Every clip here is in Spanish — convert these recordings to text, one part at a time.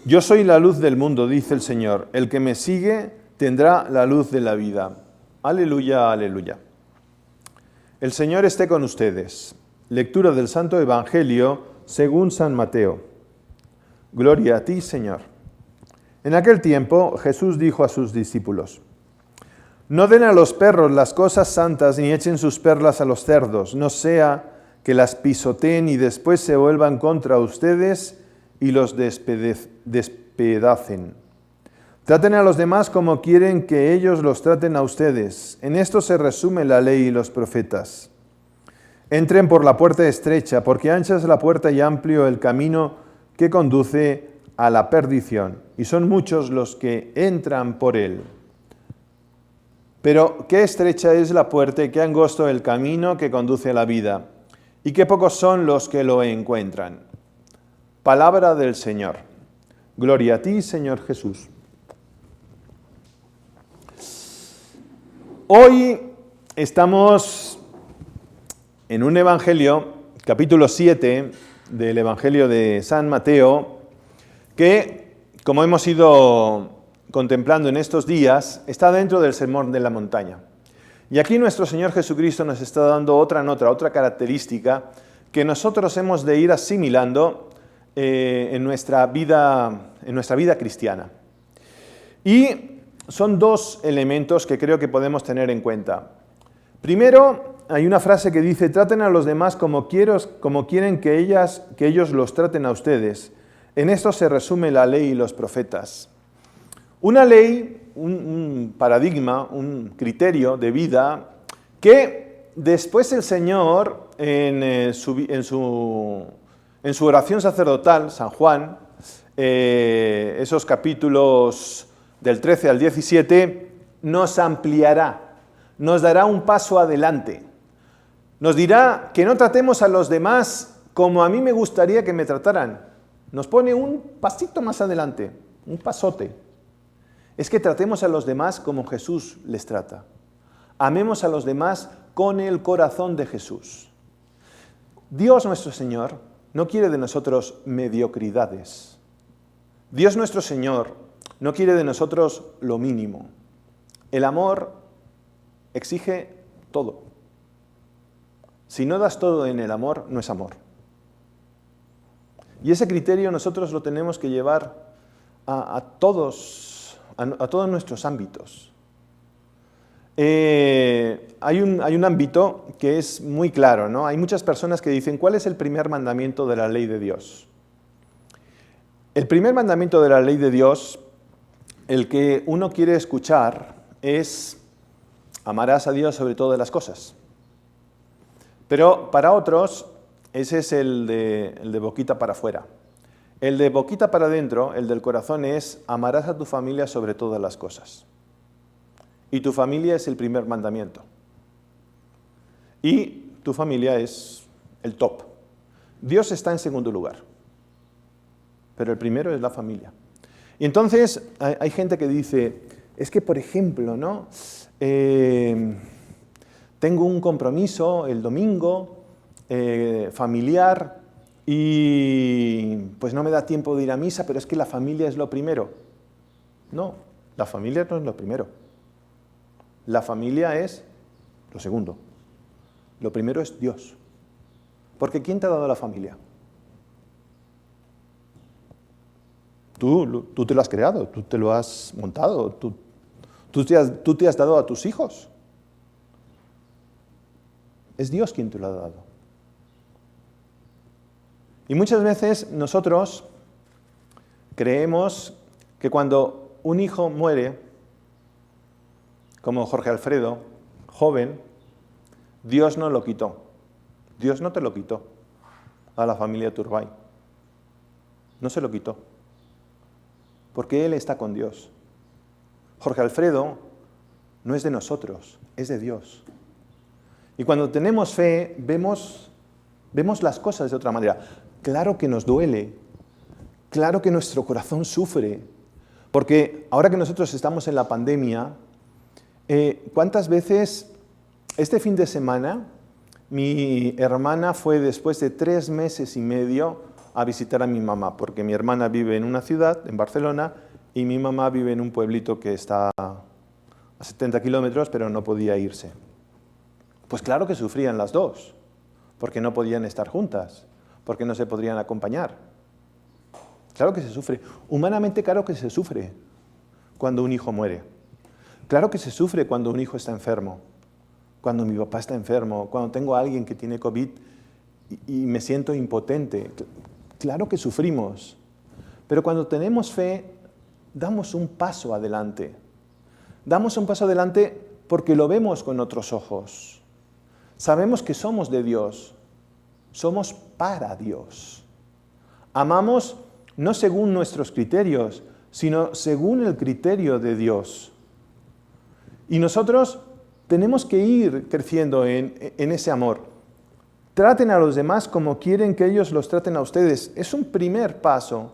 Yo soy la luz del mundo, dice el Señor. El que me sigue tendrá la luz de la vida. Aleluya, aleluya. El Señor esté con ustedes. Lectura del Santo Evangelio según San Mateo. Gloria a ti, Señor. En aquel tiempo Jesús dijo a sus discípulos: No den a los perros las cosas santas ni echen sus perlas a los cerdos, no sea que las pisoteen y después se vuelvan contra ustedes y los despedacen. Traten a los demás como quieren que ellos los traten a ustedes. En esto se resume la ley y los profetas. Entren por la puerta estrecha, porque ancha es la puerta y amplio el camino que conduce a la perdición, y son muchos los que entran por él. Pero qué estrecha es la puerta y qué angosto el camino que conduce a la vida, y qué pocos son los que lo encuentran. Palabra del Señor. Gloria a ti, Señor Jesús. Hoy estamos en un Evangelio, capítulo 7 del Evangelio de San Mateo, que, como hemos ido contemplando en estos días, está dentro del Sermón de la Montaña. Y aquí nuestro Señor Jesucristo nos está dando otra característica que nosotros hemos de ir asimilando en nuestra vida cristiana. Y son dos elementos que creo que podemos tener en cuenta. Primero, hay una frase que dice: traten a los demás como quieren que ellos los traten a ustedes. En esto se resume la ley y los profetas. Una ley, un paradigma, un criterio de vida que después el Señor en su oración sacerdotal, San Juan, esos capítulos del 13 al 17, nos ampliará, nos dará un paso adelante. Nos dirá que no tratemos a los demás como a mí me gustaría que me trataran. Nos pone un pasito más adelante, un pasote. Es que tratemos a los demás como Jesús les trata. Amemos a los demás con el corazón de Jesús. Dios nuestro Señor no quiere de nosotros mediocridades. Dios nuestro Señor no quiere de nosotros lo mínimo. El amor exige todo. Si no das todo en el amor, no es amor. Y ese criterio nosotros lo tenemos que llevar a todos nuestros ámbitos. Hay un ámbito que es muy claro, ¿no? Hay muchas personas que dicen: ¿cuál es el primer mandamiento de la ley de Dios? El primer mandamiento de la ley de Dios, el que uno quiere escuchar, es: amarás a Dios sobre todas las cosas. Pero para otros, ese es el de boquita para afuera. El de boquita para adentro, el del corazón, es: amarás a tu familia sobre todas las cosas. Y tu familia es el primer mandamiento. Y tu familia es el top. Dios está en segundo lugar. Pero el primero es la familia. Y entonces hay gente que dice: es que, por ejemplo, ¿no? Tengo un compromiso el domingo familiar y pues no me da tiempo de ir a misa, pero es que la familia es lo primero. No, la familia no es lo primero. La familia es lo segundo. Lo primero es Dios. Porque ¿quién te ha dado la familia? Tú te lo has creado, tú te lo has montado, tú te has dado a tus hijos. Es Dios quien te lo ha dado. Y muchas veces nosotros creemos que cuando un hijo muere, como Jorge Alfredo, joven, Dios no lo quitó. Dios no te lo quitó a la familia Turbay. No se lo quitó. Porque Él está con Dios. Jorge Alfredo no es de nosotros, es de Dios. Y cuando tenemos fe, vemos las cosas de otra manera. Claro que nos duele, claro que nuestro corazón sufre, porque ahora que nosotros estamos en la pandemia, ¿cuántas veces este fin de semana mi hermana fue, después de 3 meses y medio, a visitar a mi mamá, porque mi hermana vive en una ciudad, en Barcelona, y mi mamá vive en un pueblito que está a 70 kilómetros, pero no podía irse. Pues claro que sufrían las dos, porque no podían estar juntas, porque no se podrían acompañar. Claro que se sufre. Humanamente, claro que se sufre cuando un hijo muere. Claro que se sufre cuando un hijo está enfermo, cuando mi papá está enfermo, cuando tengo a alguien que tiene COVID y me siento impotente. Claro que sufrimos, pero cuando tenemos fe, damos un paso adelante. Damos un paso adelante porque lo vemos con otros ojos. Sabemos que somos de Dios, somos para Dios. Amamos no según nuestros criterios, sino según el criterio de Dios. Y nosotros tenemos que ir creciendo en ese amor. Traten a los demás como quieren que ellos los traten a ustedes. Es un primer paso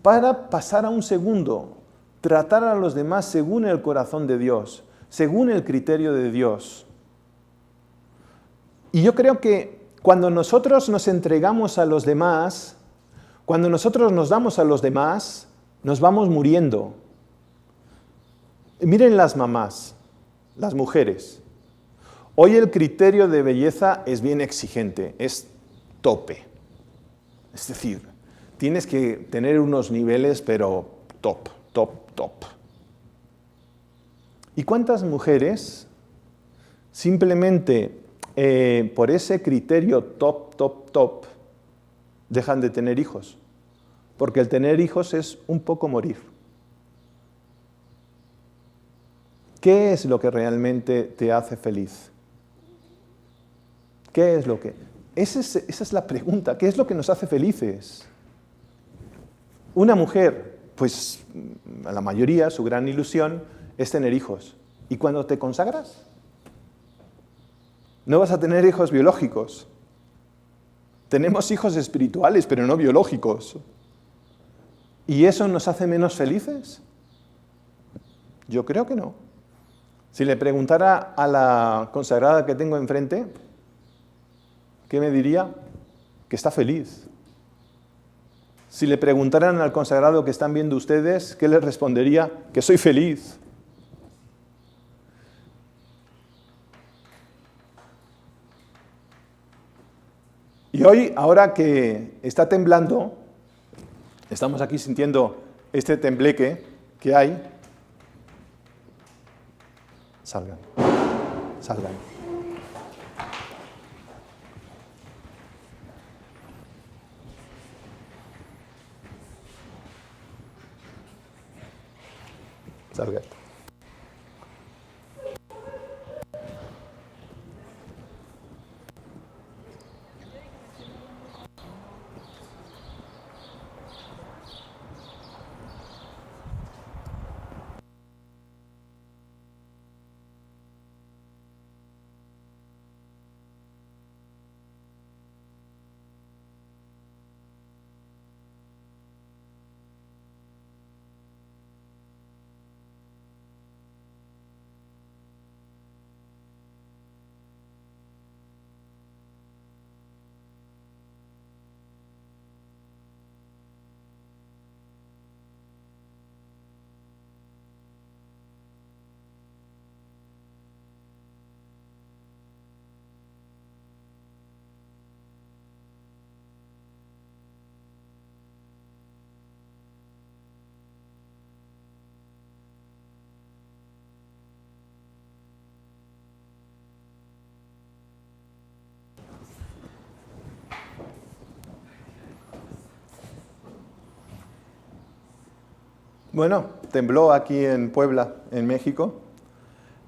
para pasar a un segundo. Tratar a los demás según el corazón de Dios, según el criterio de Dios. Y yo creo que cuando nosotros nos entregamos a los demás, cuando nosotros nos damos a los demás, nos vamos muriendo. Miren las mamás, las mujeres. Hoy el criterio de belleza es bien exigente, es tope. Es decir, tienes que tener unos niveles, pero top, top, top. ¿Y cuántas mujeres simplemente por ese criterio top, top, top dejan de tener hijos? Porque el tener hijos es un poco morir. ¿Qué es lo que realmente te hace feliz? ¿Qué es lo que...? Esa es la pregunta. ¿Qué es lo que nos hace felices? Una mujer, pues a la mayoría, su gran ilusión es tener hijos. ¿Y cuando te consagras? No vas a tener hijos biológicos. Tenemos hijos espirituales, pero no biológicos. ¿Y eso nos hace menos felices? Yo creo que no. Si le preguntara a la consagrada que tengo enfrente, ¿qué me diría? Que está feliz. Si le preguntaran al consagrado que están viendo ustedes, ¿qué les respondería? Que soy feliz. Y hoy, ahora que está temblando, estamos aquí sintiendo este tembleque que hay. Salgan, salgan. Salgan. Bueno, tembló aquí en Puebla, en México.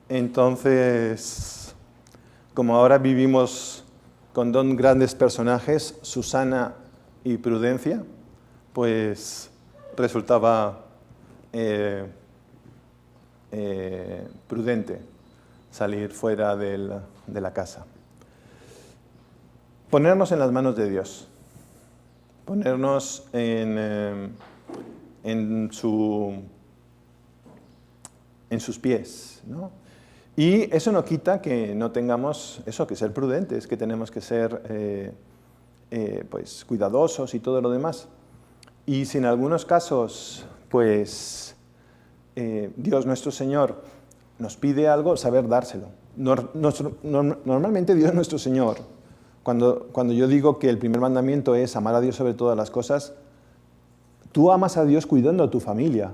Entonces, como ahora vivimos con dos grandes personajes, Susana y Prudencia, pues resultaba prudente salir fuera de la casa. Ponernos en las manos de Dios, ponernos en sus pies, ¿no? Y eso no quita que no tengamos eso, que ser prudentes, que tenemos que ser pues cuidadosos y todo lo demás. Y si en algunos casos, pues Dios nuestro Señor nos pide algo, saber dárselo. Normalmente Dios nuestro Señor, cuando yo digo que el primer mandamiento es amar a Dios sobre todas las cosas, tú amas a Dios cuidando a tu familia.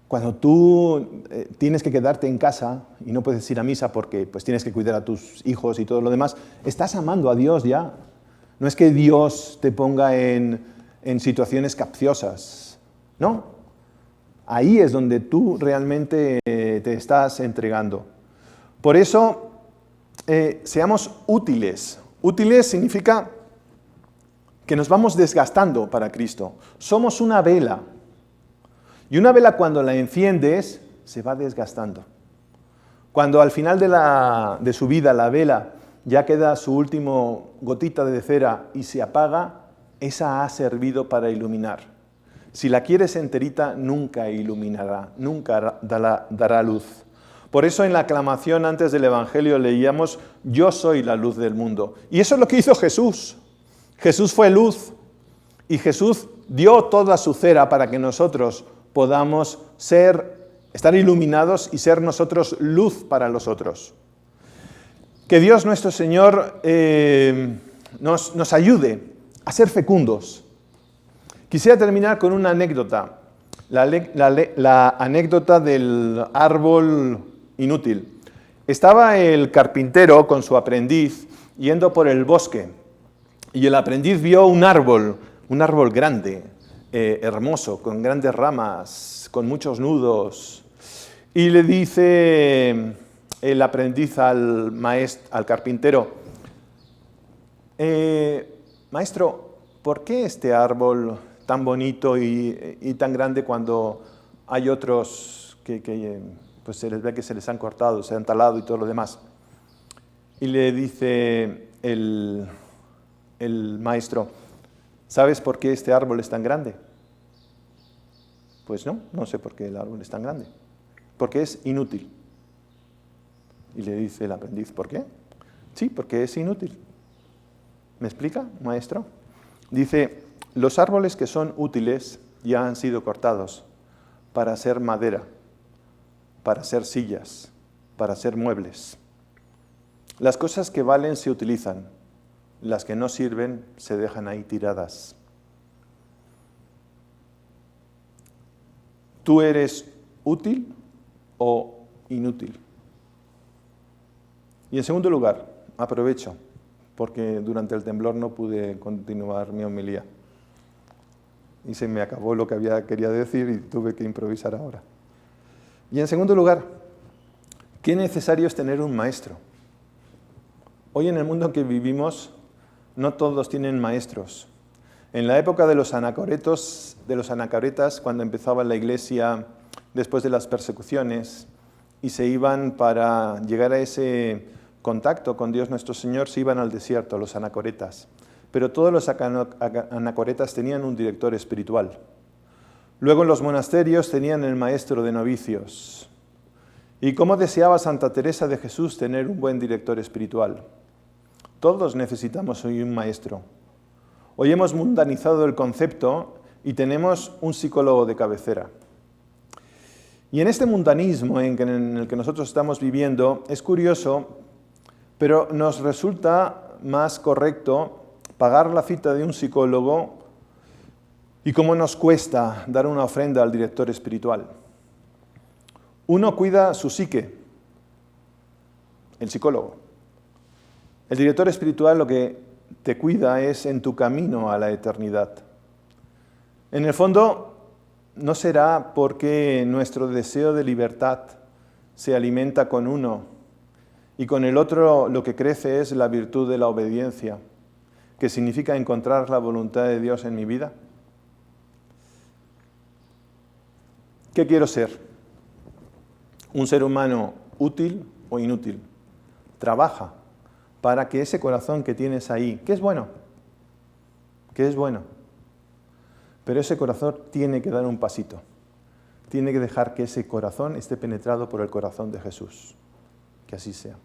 Cuando tú tienes que quedarte en casa y no puedes ir a misa porque pues, tienes que cuidar a tus hijos y todo lo demás, estás amando a Dios ya. No es que Dios te ponga en situaciones capciosas, no. Ahí es donde tú realmente te estás entregando. Por eso, seamos útiles. Útiles significa que nos vamos desgastando para Cristo. Somos una vela. Y una vela cuando la enciendes, se va desgastando. Cuando al final de su vida la vela ya queda su último gotita de cera y se apaga, esa ha servido para iluminar. Si la quieres enterita, nunca iluminará, nunca dará luz. Por eso en la aclamación antes del Evangelio leíamos, yo soy la luz del mundo. Y eso es lo que hizo Jesús. Jesús fue luz y Jesús dio toda su cera para que nosotros podamos estar iluminados y ser nosotros luz para los otros. Que Dios nuestro Señor nos ayude a ser fecundos. Quisiera terminar con una anécdota, la anécdota del árbol inútil. Estaba el carpintero con su aprendiz yendo por el bosque y el aprendiz vio un árbol grande, hermoso, con grandes ramas, con muchos nudos. Y le dice el aprendiz al carpintero, maestro, ¿por qué este árbol tan bonito y tan grande cuando hay otros que pues se les ve que se les han cortado, se han talado y todo lo demás? Y le dice el maestro, ¿sabes por qué este árbol es tan grande? Pues no sé por qué el árbol es tan grande. Porque es inútil. Y le dice el aprendiz, ¿por qué? Sí, porque es inútil. ¿Me explica, maestro? Dice, los árboles que son útiles ya han sido cortados para hacer madera, para hacer sillas, para hacer muebles. Las cosas que valen se utilizan, las que no sirven se dejan ahí tiradas. ¿Tú eres útil o inútil? Y en segundo lugar, aprovecho, porque durante el temblor no pude continuar mi homilía. Y se me acabó lo que quería decir y tuve que improvisar ahora. Y en segundo lugar, qué necesario es tener un maestro. Hoy en el mundo en que vivimos, no todos tienen maestros. En la época de los anacoretas, cuando empezaba la iglesia después de las persecuciones y se iban para llegar a ese contacto con Dios nuestro Señor, se iban al desierto, los anacoretas. Pero todos los anacoretas tenían un director espiritual. Luego en los monasterios tenían el maestro de novicios. ¿Y cómo deseaba Santa Teresa de Jesús tener un buen director espiritual? Todos necesitamos hoy un maestro. Hoy hemos mundanizado el concepto y tenemos un psicólogo de cabecera. Y en este mundanismo en el que nosotros estamos viviendo, es curioso, pero nos resulta más correcto pagar la cita de un psicólogo y cómo nos cuesta dar una ofrenda al director espiritual. Uno cuida su psique, el psicólogo. El director espiritual lo que te cuida es en tu camino a la eternidad. En el fondo, no será porque nuestro deseo de libertad se alimenta con uno y con el otro lo que crece es la virtud de la obediencia, que significa encontrar la voluntad de Dios en mi vida. ¿Qué quiero ser? ¿Un ser humano útil o inútil? Trabaja para que ese corazón que tienes ahí, que es bueno, pero ese corazón tiene que dar un pasito. Tiene que dejar que ese corazón esté penetrado por el corazón de Jesús. Que así sea.